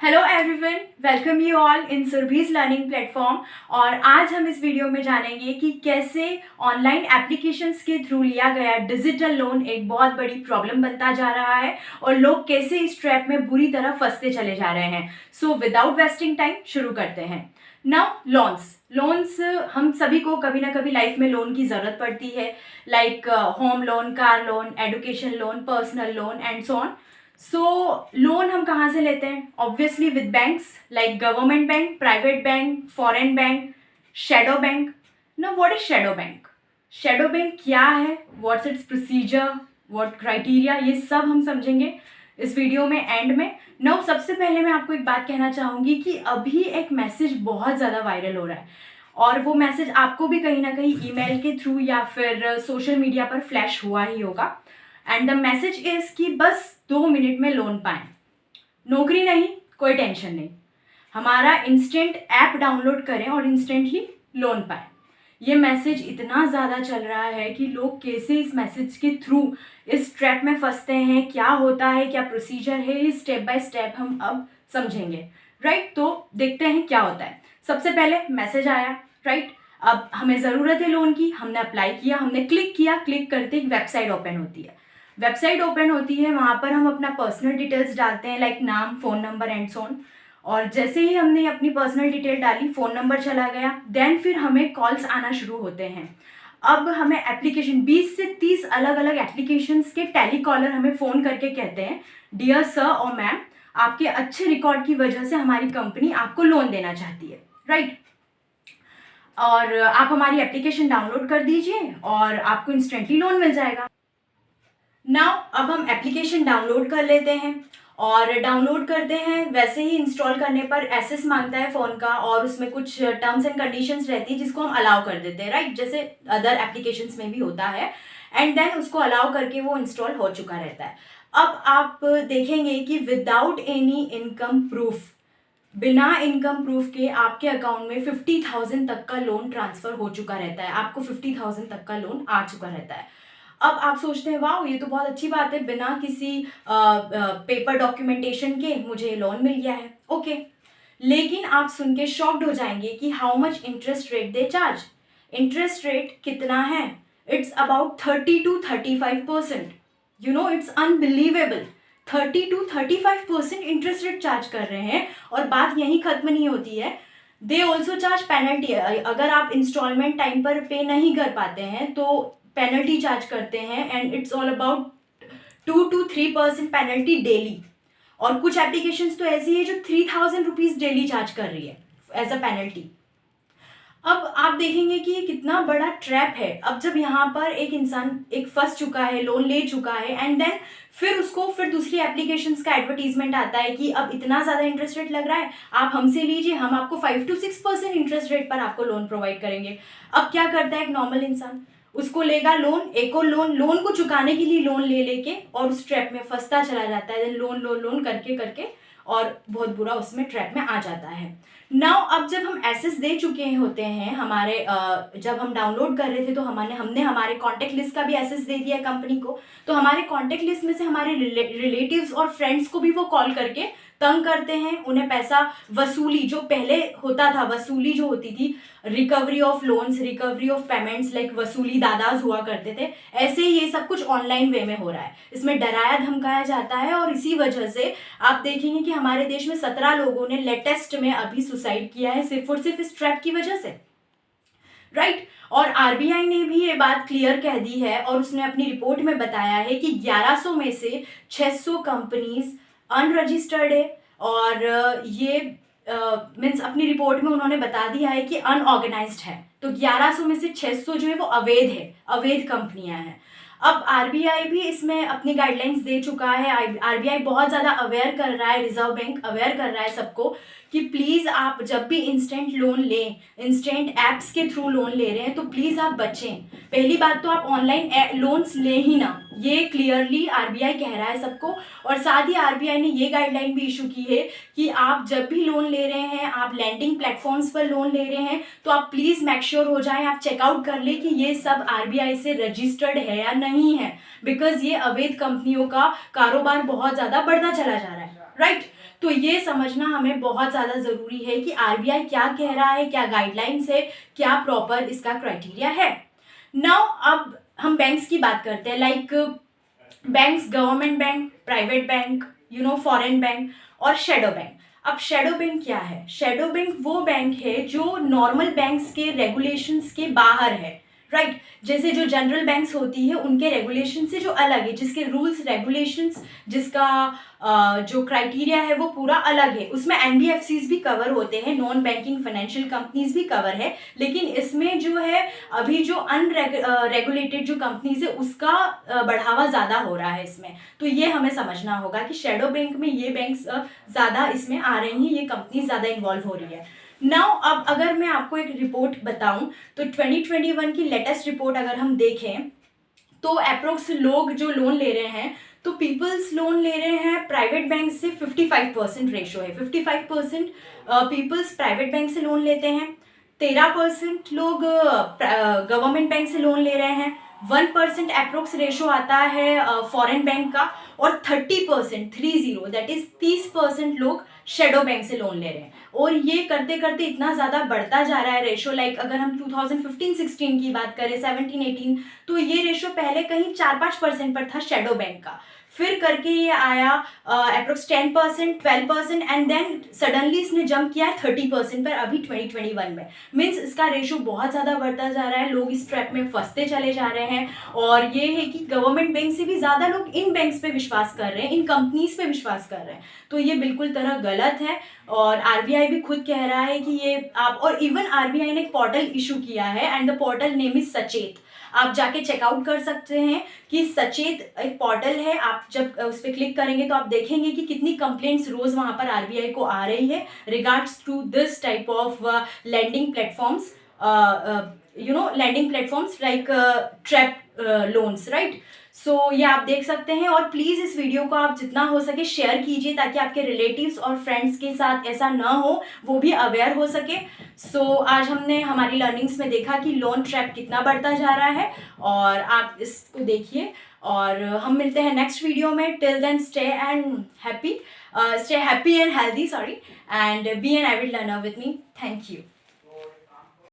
Hello everyone, welcome you all in Surbhi's learning platform. और आज हम इस वीडियो में जानेंगे कि कैसे ऑनलाइन एप्लीकेशंस के थ्रू लिया गया डिजिटल लोन एक बहुत बड़ी प्रॉब्लम बनता जा रहा है और लोग कैसे इस ट्रैप में बुरी तरह फंसते चले जा रहे हैं। सो विदाउट वेस्टिंग टाइम शुरू करते हैं। नाउ लोन्स हम सभी को कभी ना कभी लाइफ में लोन की ज़रूरत पड़ती है, like home loan, car loan, education loan, personal loan and so on. So loan हम कहाँ से लेते हैं? Obviously with banks like government bank, private bank, foreign bank, shadow bank. ना what is shadow bank? Shadow bank क्या है, what's its procedure, what criteria, ये सब हम समझेंगे इस वीडियो में एंड में। नाउ सबसे पहले मैं आपको एक बात कहना चाहूँगी कि अभी एक मैसेज बहुत ज़्यादा वायरल हो रहा है और वो मैसेज आपको भी कहीं ना कहीं ईमेल के थ्रू या फिर सोशल मीडिया पर फ्लैश हुआ ही होगा। एंड द मैसेज इज कि बस 2 मिनट में लोन पाएं, नौकरी नहीं, कोई टेंशन नहीं, हमारा इंस्टेंट ऐप डाउनलोड करें और इंस्टेंटली लोन पाएं। ये मैसेज इतना ज़्यादा चल रहा है कि लोग कैसे इस मैसेज के थ्रू इस ट्रैप में फंसते हैं, क्या होता है, क्या प्रोसीजर है, ये स्टेप बाय स्टेप हम अब समझेंगे। राइट, तो देखते हैं क्या होता है। सबसे पहले मैसेज आया, राइट। अब हमें ज़रूरत है लोन की, हमने अप्लाई किया, हमने क्लिक किया, क्लिक करते एक वेबसाइट ओपन होती है। वेबसाइट ओपन होती है, वहाँ पर हम अपना पर्सनल डिटेल्स डालते हैं लाइक नाम, phone number and so on. और जैसे ही हमने अपनी पर्सनल डिटेल डाली, फ़ोन नंबर चला गया, देन फिर हमें कॉल्स आना शुरू होते हैं। अब हमें एप्लीकेशन 20 से 30 अलग अलग एप्लीकेशंस के टेलीकॉलर हमें फ़ोन करके कहते हैं, डियर सर और मैम, आपके अच्छे रिकॉर्ड की वजह से हमारी कंपनी आपको लोन देना चाहती है, राइट। और आप हमारी एप्लीकेशन डाउनलोड कर दीजिए और आपको इंस्टेंटली लोन मिल जाएगा। नाउ अब हम एप्लीकेशन डाउनलोड कर लेते हैं और डाउनलोड करते हैं, वैसे ही इंस्टॉल करने पर एक्सेस मांगता है फ़ोन का और उसमें कुछ टर्म्स एंड कंडीशंस रहती है जिसको हम अलाउ कर देते हैं, राइट, जैसे अदर एप्लीकेशंस में भी होता है। एंड देन उसको अलाउ करके वो इंस्टॉल हो चुका रहता है। अब आप देखेंगे कि विदाउट एनी इनकम प्रूफ, बिना इनकम प्रूफ के आपके अकाउंट में 50,000 तक का लोन ट्रांसफ़र हो चुका रहता है, आपको 50,000 तक का लोन आ चुका रहता है। अब आप सोचते हैं वाह, ये तो बहुत अच्छी बात है, बिना किसी पेपर डॉक्यूमेंटेशन के मुझे लोन मिल गया है, ओके। लेकिन आप सुन के शॉक्ड हो जाएंगे कि how much interest rate they charge. Interest rate कितना है? It's about 30 to 35%। You know, it's unbelievable. 30 to 35% interest rate charge कर रहे हैं। और बात यहीं खत्म नहीं होती है, दे ऑल्सो चार्ज पेनल्टी। अगर आप इंस्टॉलमेंट टाइम पर पे नहीं कर पाते हैं तो पेनल्टी चार्ज करते हैं and it's all about 2 to 3% penalty daily. और कुछ एप्लीकेशंस तो ऐसी है जो 3,000 रुपीज़ डेली चार्ज कर रही है एज अ पेनल्टी। अब आप देखेंगे कि ये कितना बड़ा ट्रैप है। अब जब यहाँ पर एक इंसान एक फंस चुका है, लोन ले चुका है एंड देन फिर उसको फिर दूसरी एप्लीकेशंस का एडवर्टीजमेंट आता है कि अब इतना ज़्यादा इंटरेस्ट रेट लग रहा है, आप हमसे लीजिए, हम आपको 5 to 6% इंटरेस्ट रेट पर आपको लोन प्रोवाइड करेंगे। अब क्या करता है एक नॉर्मल इंसान? उसको लेगा लोन, एक और लोन को चुकाने के लिए लोन ले लेके और उस ट्रैप में फंसता चला जाता है, लोन लोन लोन करके करके और बहुत बुरा उसमें ट्रैप में आ जाता है। नाउ अब जब हम एसेस दे चुके होते हैं, हमारे जब हम डाउनलोड कर रहे थे तो हमने हमारे कॉन्टैक्ट लिस्ट का भी एसेस दे दिया कंपनी को, तो हमारे कॉन्टैक्ट लिस्ट में से हमारे रिलेटिव्स और फ्रेंड्स को भी वो कॉल करके तंग करते हैं, उन्हें पैसा वसूली, जो पहले होता था वसूली जो होती थी, recovery of loans, recovery of payments, like वसूली दादाज हुआ करते थे, ऐसे ही ये सब कुछ ऑनलाइन वे में हो रहा है। इसमें डराया धमकाया जाता है और इसी वजह से आप देखेंगे कि हमारे देश में 17 लोगों ने लेटेस्ट में अभी सुसाइड किया है सिर्फ और सिर्फ इस ट्रैप की वजह से, राइट। और आरबीआई ने भी ये बात क्लियर कह दी है और उसने अपनी रिपोर्ट में बताया है कि 1100 में से 600 कंपनीज अनरजिस्टर्ड है और ये मीन्स अपनी रिपोर्ट में उन्होंने बता दिया है कि अनऑर्गेनाइज्ड है। तो 1100 में से 600 जो है वो अवैध है, अवैध कंपनियां हैं। अब आरबीआई भी इसमें अपनी गाइडलाइंस दे चुका है। आरबीआई बहुत ज़्यादा अवेयर कर रहा है, रिजर्व बैंक अवेयर कर रहा है सबको कि प्लीज़ आप जब भी इंस्टेंट लोन लें, इंस्टेंट ऐप्स के थ्रू लोन ले रहे हैं तो प्लीज़ आप बचें। पहली बात तो आप ऑनलाइन लोन्स लें ही ना, ये क्लियरली आरबीआई कह रहा है सबको। और साथ ही आरबीआई ने ये गाइडलाइन भी इशू की है कि आप जब भी लोन ले रहे हैं, आप लैंडिंग प्लेटफॉर्म्स पर लोन ले रहे हैं तो आप प्लीज़ मेक श्योर हो जाएं, आप चेकआउट कर लें कि ये सब आरबीआई से रजिस्टर्ड है या नहीं है, बिकॉज ये अवैध कंपनियों का कारोबार बहुत ज़्यादा बढ़ता चला जा रहा है, राइट। तो ये समझना हमें बहुत ज़्यादा ज़रूरी है कि आरबीआई क्या कह रहा है, क्या गाइडलाइंस है, क्या प्रॉपर इसका क्राइटेरिया है। नाउ अब हम बैंक्स की बात करते हैं, like banks, government bank, private bank, foreign bank और शेडो बैंक। अब शेडो बैंक क्या है? शेडो बैंक वो बैंक है जो नॉर्मल बैंक्स के रेगुलेशंस के बाहर है, राइट। जैसे जो जनरल बैंक्स होती है उनके रेगुलेशन से जो अलग है, जिसके रूल्स रेगुलेशंस, जिसका जो क्राइटेरिया है वो पूरा अलग है। उसमें एनबीएफसीज भी कवर होते हैं, नॉन बैंकिंग फाइनेंशियल कंपनीज भी कवर है, लेकिन इसमें जो है अभी जो अनरेगुलेटेड जो कंपनीज है उसका बढ़ावा ज़्यादा हो रहा है इसमें। तो ये हमें समझना होगा कि शेडो बैंक में ये बैंक्स ज़्यादा इसमें आ रही हैं, ये कंपनी ज़्यादा इन्वॉल्व हो रही है। नाउ अब अगर मैं आपको एक रिपोर्ट बताऊं तो 2021 की लेटेस्ट रिपोर्ट अगर हम देखें तो अप्रोक्स लोग जो लोन ले रहे हैं, तो पीपल्स लोन ले रहे हैं प्राइवेट बैंक से 55% रेशो है। 55% पीपल्स प्राइवेट बैंक से लोन लेते हैं, 13% लोग गवर्नमेंट बैंक से लोन ले रहे हैं, 1% अप्रोक्स रेशो आता है फॉरेन बैंक का, और 30% 30 दैट इज 30% लोग शेडो बैंक से लोन ले रहे हैं। और ये करते करते इतना ज़्यादा बढ़ता जा रहा है रेशो, लाइक अगर हम 2015-16 की बात करें, 17-18, तो ये रेशो पहले कहीं 4-5% पर था शेडो बैंक का, फिर करके ये आया अप्रोक्स 10%, 12% एंड देन सडनली इसने जंप किया है 30% पर अभी 2021 में। मीन्स इसका रेशो बहुत ज़्यादा बढ़ता जा रहा है, लोग इस ट्रैप में फंसते चले जा रहे हैं। और ये है कि गवर्नमेंट बैंक से भी ज़्यादा लोग इन बैंक्स पे विश्वास कर रहे हैं, इन कंपनीज पे विश्वास कर रहे हैं, तो ये बिल्कुल तरह गलत है। और आरबीआई भी खुद कह रहा है कि ये आप, और इवन आरबीआई ने एक पोर्टल इशू किया है and the portal name is सचेत। आप जाके चेकआउट कर सकते हैं कि सचेत एक पोर्टल है, आप जब उस पर क्लिक करेंगे तो आप देखेंगे कि कितनी कंप्लेंट्स रोज वहां पर आरबीआई को आ रही है regards to this type of lending platforms, lending platforms like trap loans, right? So ये आप देख सकते हैं। और प्लीज़ इस वीडियो को आप जितना हो सके शेयर कीजिए ताकि आपके रिलेटिव्स और फ्रेंड्स के साथ ऐसा ना हो, वो भी अवेयर हो सके। सो आज हमने हमारी लर्निंग्स में देखा कि लोन ट्रैप कितना बढ़ता जा रहा है, और आप इसको देखिए। और हम मिलते हैं नेक्स्ट वीडियो में। Till then stay happy and healthy, and be an avid learner with me. Thank you.